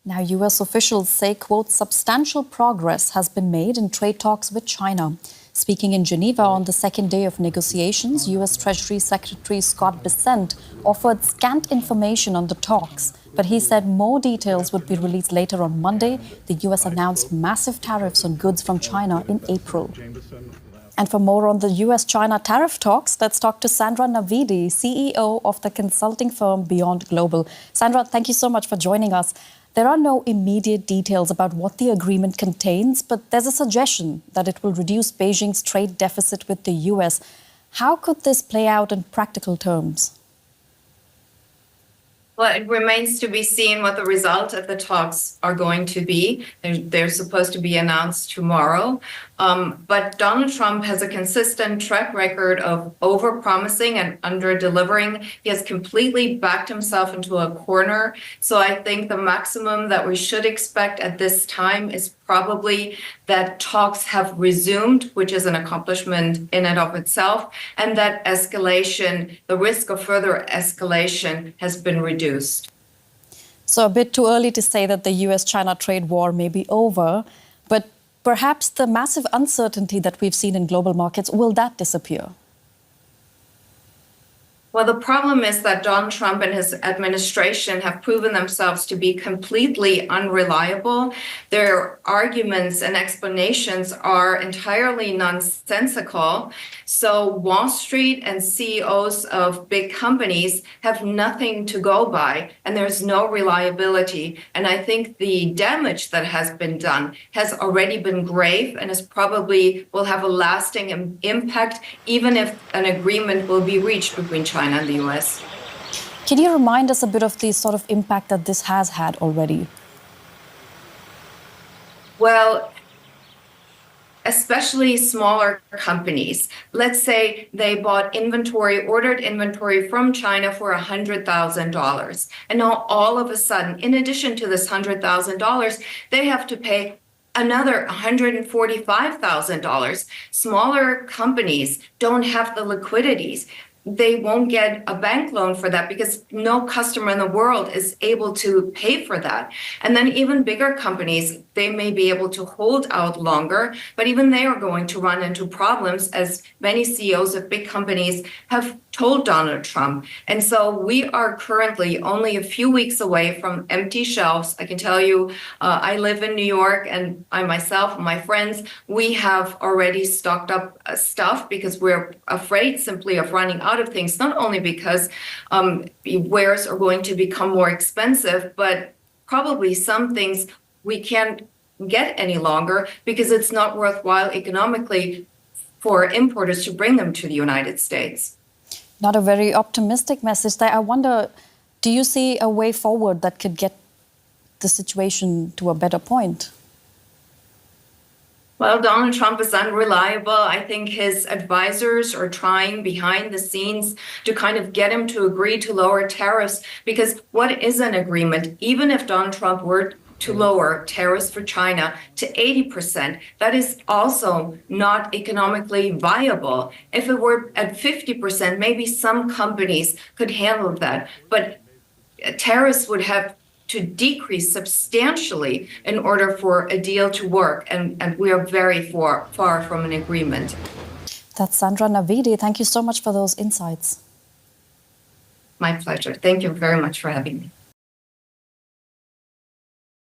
Now, U.S. officials say, quote, substantial progress has been made in trade talks with China. Speaking in Geneva on the second day of negotiations, U.S. Treasury Secretary Scott Bessent offered scant information on the talks, but he said more details would be released later on Monday. The U.S. announced massive tariffs on goods from China in April. And for more on the U.S.-China tariff talks, let's talk to Sandra Navidi, CEO of the consulting firm Beyond Global. Sandra, thank you so much for joining us. There are no immediate details about what the agreement contains, but there's a suggestion that it will reduce Beijing's trade deficit with the U.S. How could this play out in practical terms? Well, it remains to be seen what the result of the talks are going to be. They're supposed to be announced tomorrow. But Donald Trump has a consistent track record of over-promising and under-delivering. He has completely backed himself into a corner. So I think the maximum that we should expect at this time is probably that talks have resumed, which is an accomplishment in and of itself, and that escalation, the risk of further escalation has been reduced. So a bit too early to say that the US-China trade war may be over, but perhaps the massive uncertainty that we've seen in global markets, will that disappear? Well, the problem is that Donald Trump and his administration have proven themselves to be completely unreliable. Their arguments and explanations are entirely nonsensical. So Wall Street and CEOs of big companies have nothing to go by, and there's no reliability. And I think the damage that has been done has already been grave and is probably will have a lasting impact, even if an agreement will be reached between China and the US. Can you remind us a bit of the sort of impact that this has had already? Well, especially smaller companies. Let's say they bought inventory, ordered inventory from China for $100,000. And now all of a sudden, in addition to this $100,000, they have to pay another $145,000. Smaller companies don't have the liquidities. They won't get a bank loan for that because no customer in the world is able to pay for that. And then even bigger companies, they may be able to hold out longer, but even they are going to run into problems, as many CEOs of big companies have told Donald Trump. And so we are currently only a few weeks away from empty shelves. I can tell you, I live in New York, and I myself and my friends, we have already stocked up stuff because we're afraid simply of running out of things, not only because wares are going to become more expensive, but probably some things we can't get any longer because it's not worthwhile economically for importers to bring them to the United States. Not a very optimistic message there. I wonder, do you see a way forward that could get the situation to a better point? Well, Donald Trump is unreliable. I think his advisors are trying behind the scenes to kind of get him to agree to lower tariffs, because what is an agreement? Even if Donald Trump were to lower tariffs for China to 80%, that is also not economically viable. If it were at 50%, maybe some companies could handle that. But tariffs would have to decrease substantially in order for a deal to work. And we are very far from an agreement. That's Sandra Navidi. Thank you so much for those insights. My pleasure. Thank you very much for having me.